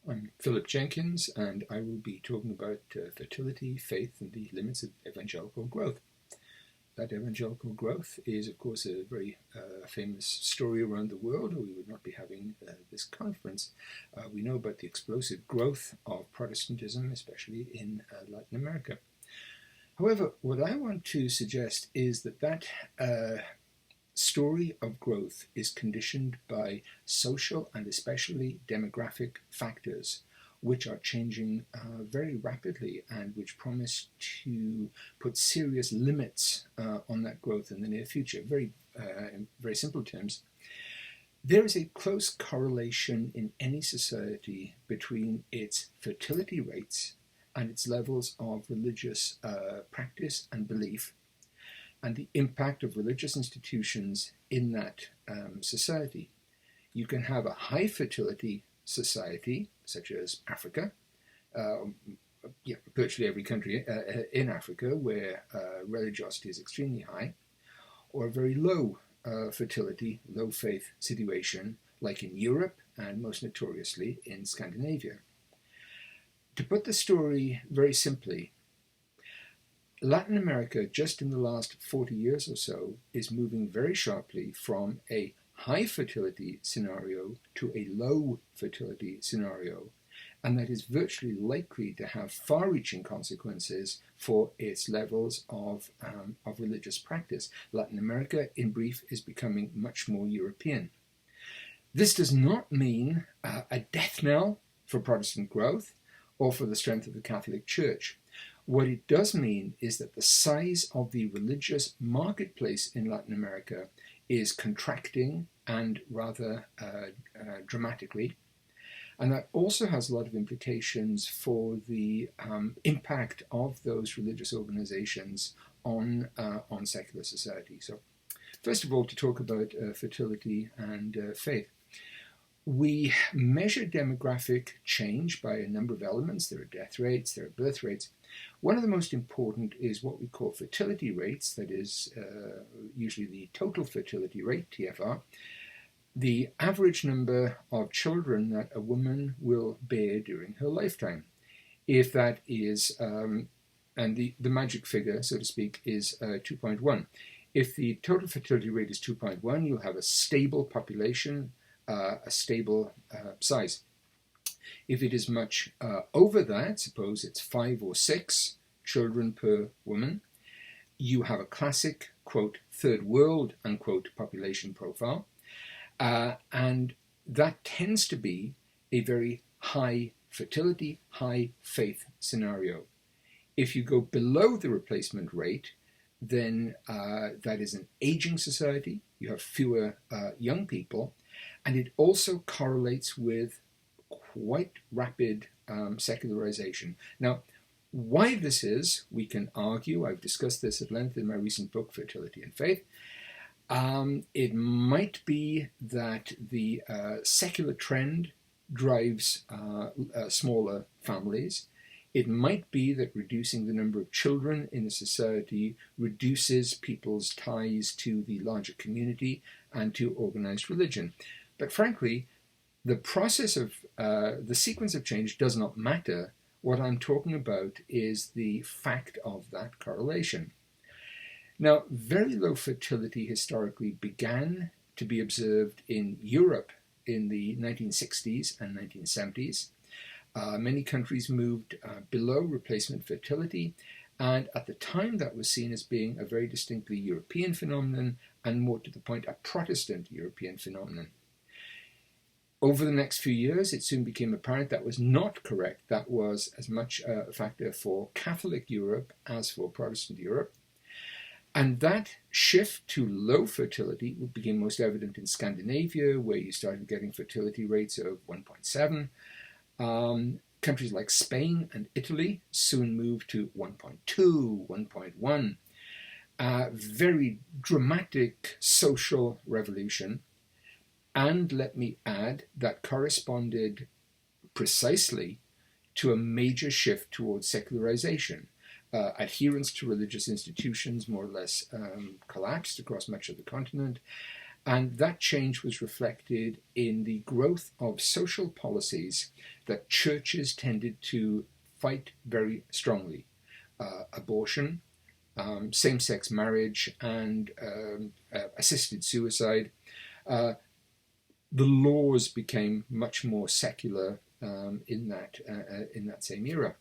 I'm Philip Jenkins, and I will be talking about fertility, faith, and the limits of evangelical growth. That evangelical growth is, of course, a very famous story around the world, or we would not be having this conference. We know about the explosive growth of Protestantism, especially in Latin America. However, what I want to suggest is that story of growth is conditioned by social and especially demographic factors, which are changing very rapidly and which promise to put serious limits on that growth in the near future. In very simple terms, there is a close correlation in any society between its fertility rates and its levels of religious practice and belief, and the impact of religious institutions in that society. You can have a high fertility society, such as Africa, virtually every country in Africa where religiosity is extremely high, or a very low fertility, low faith situation, like in Europe and most notoriously in Scandinavia. To put the story very simply, Latin America, just in the last 40 years or so, is moving very sharply from a high fertility scenario to a low fertility scenario, and that is virtually likely to have far-reaching consequences for its levels of religious practice. Latin America, in brief, is becoming much more European. This does not mean a death knell for Protestant growth or for the strength of the Catholic Church. What it does mean is that the size of the religious marketplace in Latin America is contracting, and rather dramatically. And that also has a lot of implications for the impact of those religious organizations on secular society. So first of all, to talk about fertility and faith. We measure demographic change by a number of elements. There are death rates, there are birth rates. One of the most important is what we call fertility rates, that is usually the total fertility rate, TFR, the average number of children that a woman will bear during her lifetime. If that is, and the magic figure, so to speak, is 2.1. If the total fertility rate is 2.1, you'll have a stable population, a stable size. If it is much over that, suppose it's 5 or 6 children per woman, you have a classic, quote, third world, unquote, population profile. And that tends to be a very high fertility, high faith scenario. If you go below the replacement rate, then that is an aging society. You have fewer young people, and it also correlates with quite rapid secularization. Now, why this is, we can argue. I've discussed this at length in my recent book, Fertility and Faith. It might be that the secular trend drives smaller families. It might be that reducing the number of children in a society reduces people's ties to the larger community and to organized religion. But frankly, the process of the sequence of change does not matter. What I'm talking about is the fact of that correlation. Now, very low fertility historically began to be observed in Europe in the 1960s and 1970s. Many countries moved below replacement fertility, and at the time that was seen as being a very distinctly European phenomenon, and more to the point, a Protestant European phenomenon. Over the next few years, it soon became apparent that was not correct. That was as much a factor for Catholic Europe as for Protestant Europe. And that shift to low fertility became most evident in Scandinavia, where you started getting fertility rates of 1.7. Countries like Spain and Italy soon moved to 1.2, 1.1. Very dramatic social revolution. And let me add, that corresponded precisely to a major shift towards secularization. Adherence to religious institutions more or less collapsed across much of the continent, And that change was reflected in the growth of social policies that churches tended to fight very strongly. Abortion, same-sex marriage, and assisted suicide. The laws became much more secular in that same era.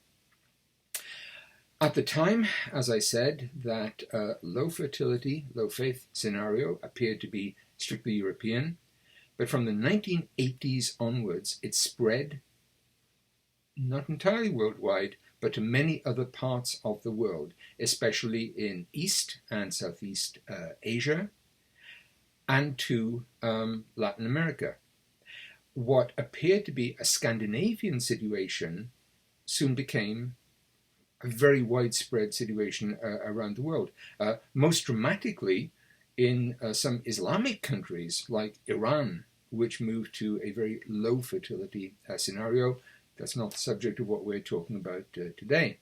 At the time, as I said, that low fertility, low faith scenario appeared to be strictly European, but from the 1980s onwards, it spread not entirely worldwide, but to many other parts of the world, especially in East and Southeast Asia, and to Latin America. What appeared to be a Scandinavian situation soon became a very widespread situation around the world. Most dramatically in some Islamic countries like Iran, which moved to a very low fertility scenario. That's not the subject of what we're talking about today.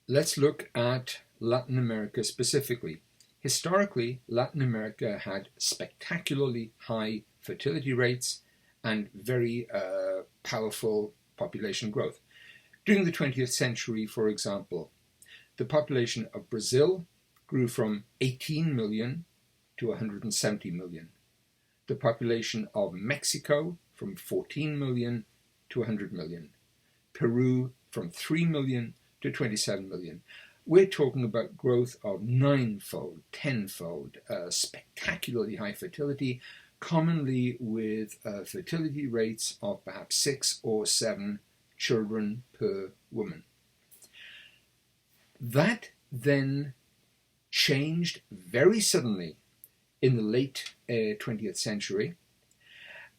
Let's look at Latin America specifically. Historically, Latin America had spectacularly high fertility rates and very powerful population growth. During the 20th century, for example, the population of Brazil grew from 18 million to 170 million. The population of Mexico from 14 million to 100 million. Peru from 3 million to 27 million. We're talking about growth of 9-fold, 10-fold, spectacularly high fertility, commonly with fertility rates of perhaps 6 or 7 children per woman. That then changed very suddenly in the late 20th century,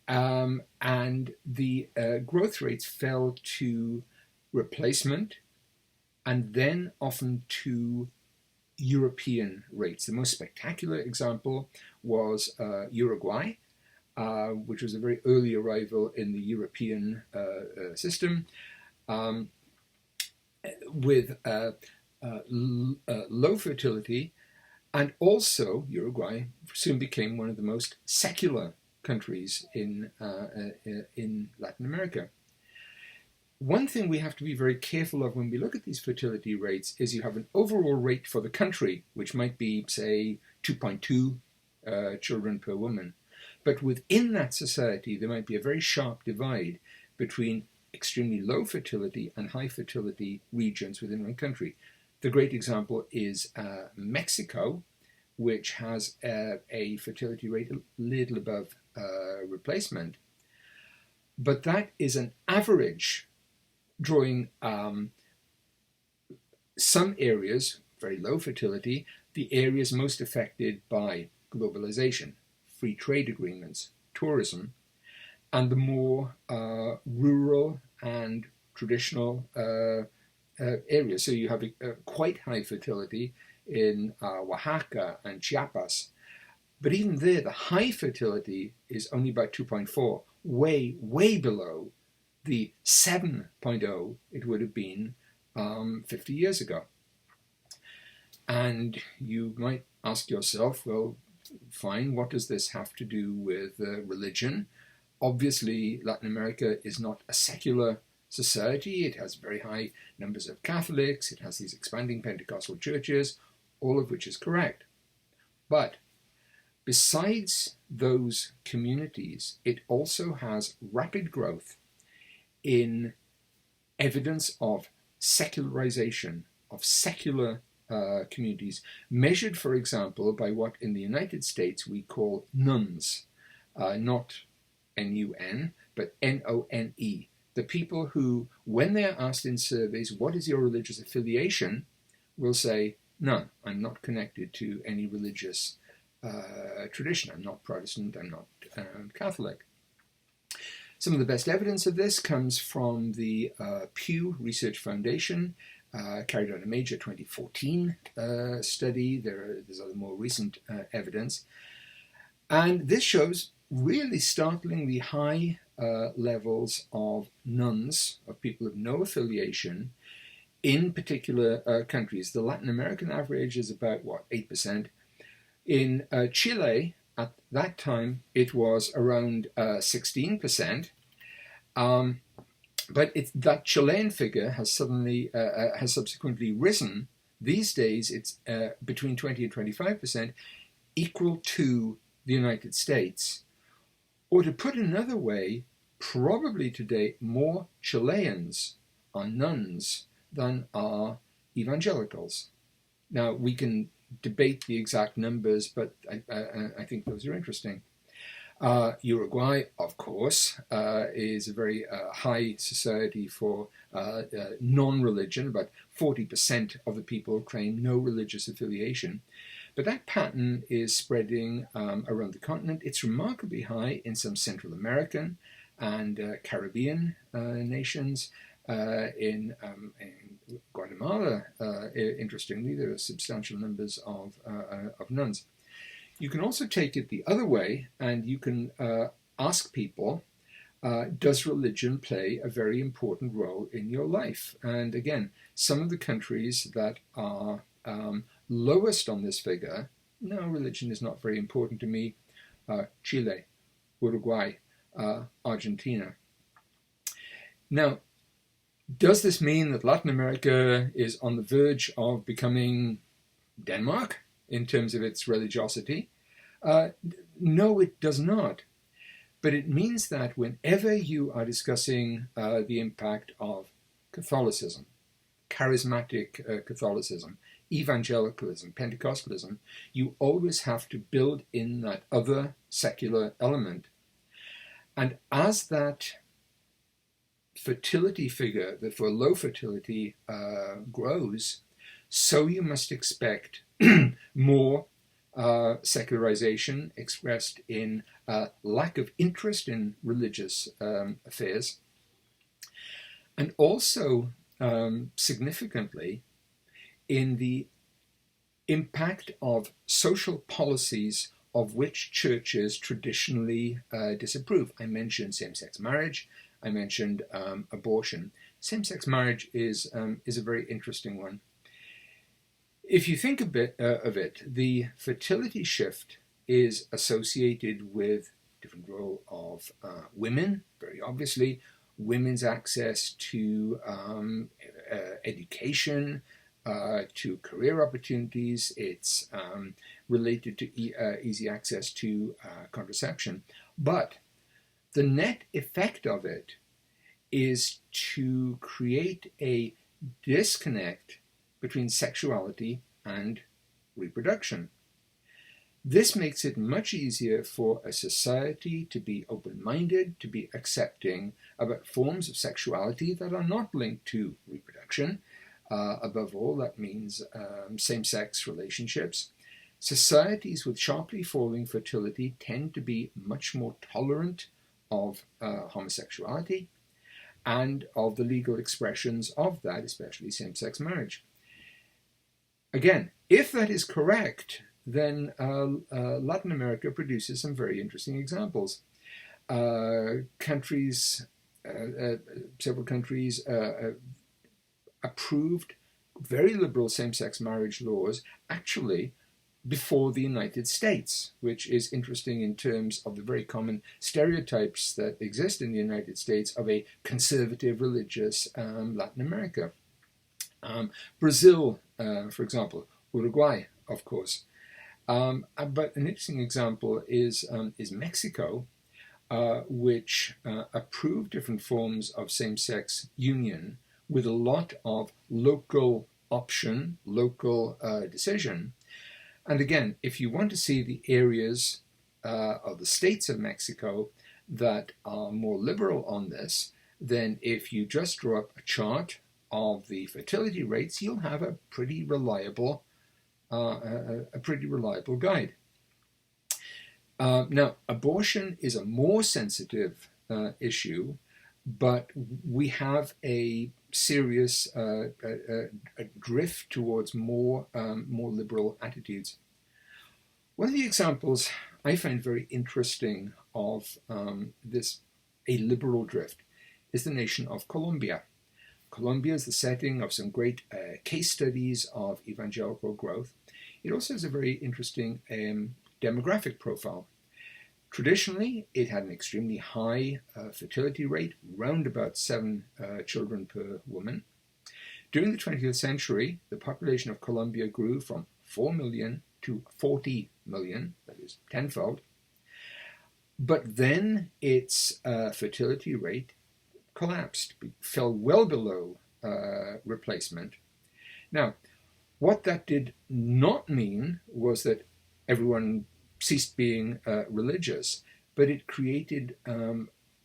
and the growth rates fell to replacement and then often to European rates. The most spectacular example was Uruguay, which was a very early arrival in the European system, with low fertility, and also Uruguay soon became one of the most secular countries in Latin America. One thing we have to be very careful of when we look at these fertility rates is you have an overall rate for the country, which might be, say, 2.2 children per woman. But within that society, there might be a very sharp divide between extremely low fertility and high fertility regions within one country. The great example is Mexico, which has a fertility rate a little above replacement. But that is an average, drawing some areas, very low fertility, the areas most affected by globalization, free trade agreements, tourism, and the more rural and traditional areas. So you have a quite high fertility in Oaxaca and Chiapas. But even there, the high fertility is only about 2.4, way, way below the 7.0 it would have been 50 years ago. And you might ask yourself, well, fine, what does this have to do with religion? Obviously, Latin America is not a secular society. It has very high numbers of Catholics. It has these expanding Pentecostal churches, all of which is correct. But besides those communities, it also has rapid growth in evidence of secularization, of secular communities, measured, for example, by what in the United States we call nuns, not N-U-N, but N-O-N-E. The people who, when they are asked in surveys, what is your religious affiliation, will say, none, I'm not connected to any religious tradition. I'm not Protestant, I'm not Catholic. Some of the best evidence of this comes from the Pew Research Foundation, carried out a major 2014 study. There's other more recent evidence. And this shows really startlingly high levels of nuns, of people of no affiliation, in particular countries. The Latin American average is about, 8%. In Chile, at that time, it was around 16%. But that Chilean figure has subsequently risen. These days, it's between 20 and 25%, equal to the United States. Or to put another way, probably today more Chileans are nuns than are evangelicals. Now, we can debate the exact numbers, but I think those are interesting. Uruguay, of course, is a very high society for non-religion. About 40% of the people claim no religious affiliation. But that pattern is spreading around the continent. It's remarkably high in some Central American and Caribbean nations. In Guatemala, interestingly, there are substantial numbers of nuns. You can also take it the other way, and you can ask people, does religion play a very important role in your life? And again, some of the countries that are lowest on this figure, no, religion is not very important to me. Chile, Uruguay, Argentina. Now, does this mean that Latin America is on the verge of becoming Denmark in terms of its religiosity? No, it does not. But it means that whenever you are discussing the impact of Catholicism, charismatic Catholicism, evangelicalism, Pentecostalism, you always have to build in that other secular element. And as that fertility figure, that for low fertility grows, so you must expect more secularization expressed in lack of interest in religious affairs, and also significantly in the impact of social policies of which churches traditionally disapprove. I mentioned same-sex marriage. I mentioned abortion. Same-sex marriage is a very interesting one. If you think a bit of it, the fertility shift is associated with different role of women, very obviously, women's access to education, to career opportunities. It's related to easy access to contraception. But the net effect of it is to create a disconnect between sexuality and reproduction. This makes it much easier for a society to be open-minded, to be accepting about forms of sexuality that are not linked to reproduction. Above all, that means same-sex relationships. Societies with sharply falling fertility tend to be much more tolerant of homosexuality and of the legal expressions of that, especially same-sex marriage. Again, if that is correct, then Latin America produces some very interesting examples. Several countries approved very liberal same-sex marriage laws, actually before the United States, which is interesting in terms of the very common stereotypes that exist in the United States of a conservative religious Latin America. Brazil, for example, Uruguay, of course. But an interesting example is Mexico, which approved different forms of same-sex union with a lot of local option, local decision. And again, if you want to see the areas of the states of Mexico that are more liberal on this, then if you just draw up a chart of the fertility rates, you'll have a pretty reliable guide. Now, abortion is a more sensitive issue, but we have a serious a drift towards more liberal attitudes. One of the examples I find very interesting of a liberal drift is the nation of Colombia. Colombia is the setting of some great case studies of evangelical growth. it also has a very interesting demographic profile. Traditionally, it had an extremely high fertility rate, round about 7 children per woman. During the 20th century, the population of Colombia grew from 4 million to 40 million, that is tenfold. But then its fertility rate collapsed, fell well below replacement. Now, what that did not mean was that everyone ceased being religious, but it created,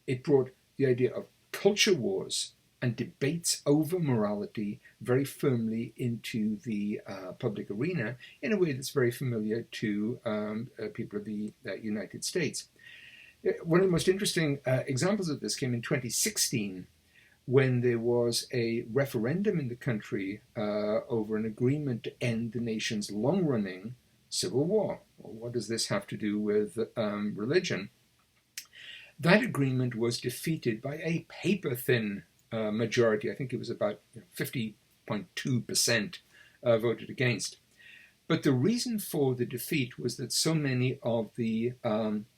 it brought the idea of culture wars and debates over morality very firmly into the public arena in a way that's very familiar to people of the United States. One of the most interesting examples of this came in 2016, when there was a referendum in the country over an agreement to end the nation's long-running civil war. Well, what does this have to do with religion? That agreement was defeated by a paper-thin majority. I think it was about 50.2% voted against. But the reason for the defeat was that so many of the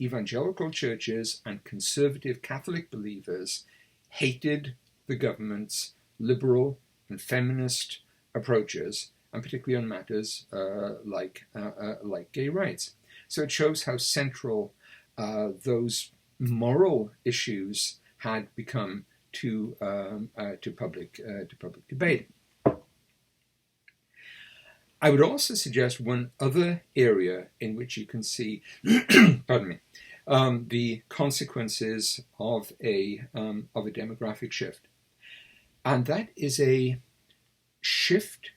evangelical churches and conservative Catholic believers hated the government's liberal and feminist approaches, and particularly on matters like gay rights. So it shows how central those moral issues had become to public debate. I would also suggest one other area in which you can see, pardon me, the consequences of a demographic shift, and that is a shift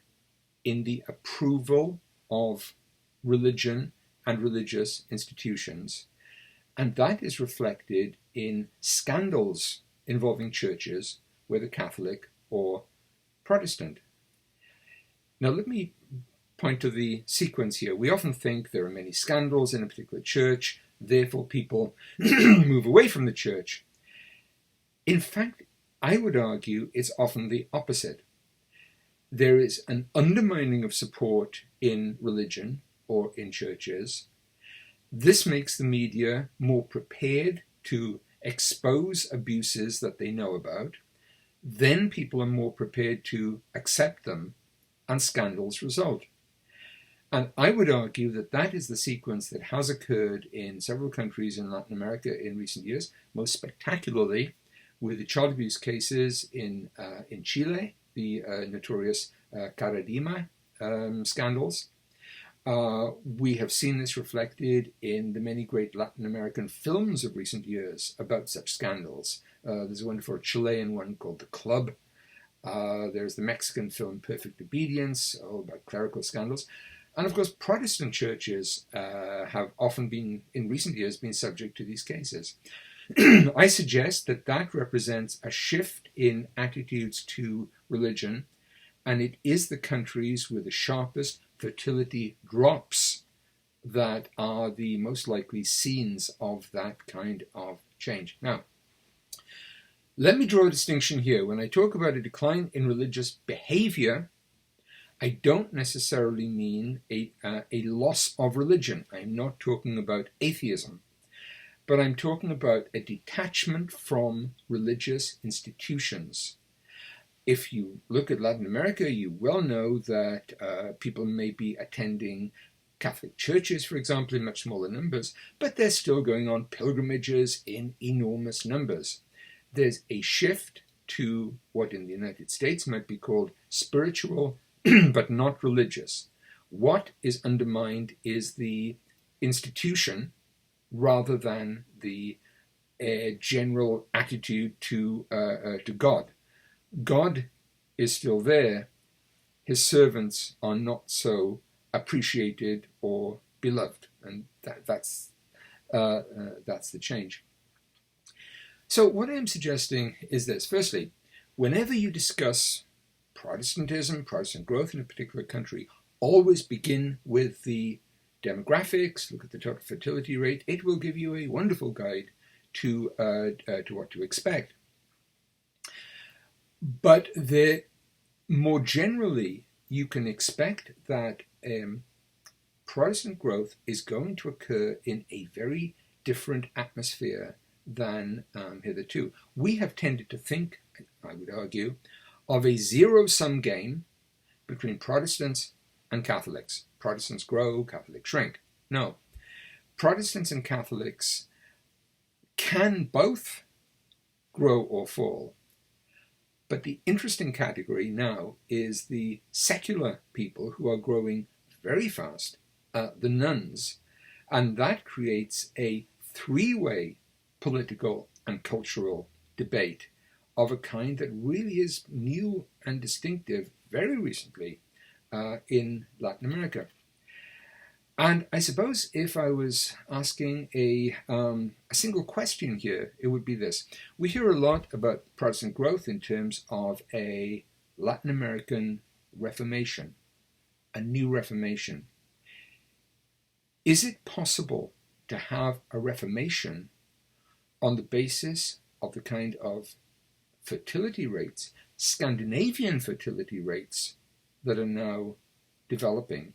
in the approval of religion and religious institutions, and that is reflected in scandals involving churches, whether Catholic or Protestant. Now, let me point to the sequence here. We often think there are many scandals in a particular church, therefore people move away from the church. In fact, I would argue it's often the opposite. There is an undermining of support in religion or in churches. This makes the media more prepared to expose abuses that they know about. Then people are more prepared to accept them, and scandals result. And I would argue that that is the sequence that has occurred in several countries in Latin America in recent years, most spectacularly with the child abuse cases in Chile, the notorious Caradima scandals. We have seen this reflected in the many great Latin American films of recent years about such scandals. There's a wonderful Chilean one called The Club. There's the Mexican film Perfect Obedience, about clerical scandals. And of course, Protestant churches have often been, in recent years, been subject to these cases. I suggest that that represents a shift in attitudes to religion, and it is the countries with the sharpest fertility drops that are the most likely scenes of that kind of change. Now, let me draw a distinction here. When I talk about a decline in religious behavior, I don't necessarily mean a loss of religion. I'm not talking about atheism, but I'm talking about a detachment from religious institutions. If you look at Latin America, you well know that people may be attending Catholic churches, for example, in much smaller numbers, but they're still going on pilgrimages in enormous numbers. There's a shift to what in the United States might be called spiritual, but not religious. What is undermined is the institution rather than the general attitude to God. God is still there. His servants are not so appreciated or beloved, and that's the change. So what I'm suggesting is this. Firstly, whenever you discuss Protestantism, Protestant growth in a particular country, always begin with the demographics, look at the total fertility rate. It will give you a wonderful guide to what to expect. But more generally, you can expect that Protestant growth is going to occur in a very different atmosphere than hitherto. We have tended to think, I would argue, of a zero-sum game between Protestants and Catholics. Protestants grow, Catholics shrink. No. Protestants and Catholics can both grow or fall. But the interesting category now is the secular people who are growing very fast, the nuns, and that creates a three-way political and cultural debate of a kind that really is new and distinctive very recently in Latin America. And I suppose if I was asking a single question here, it would be this. We hear a lot about Protestant growth in terms of a Latin American Reformation, a new Reformation. Is it possible to have a Reformation on the basis of the kind of fertility rates, Scandinavian fertility rates, that are now developing?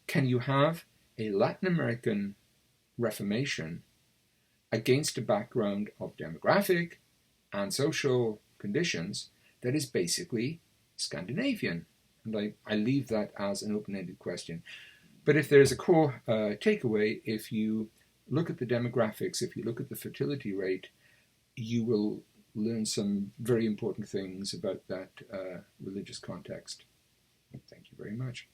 Can you have a Latin American Reformation against a background of demographic and social conditions that is basically Scandinavian? And I leave that as an open-ended question. But if there's a core takeaway, if you look at the demographics, if you look at the fertility rate, you will learn some very important things about that religious context. Thank you very much.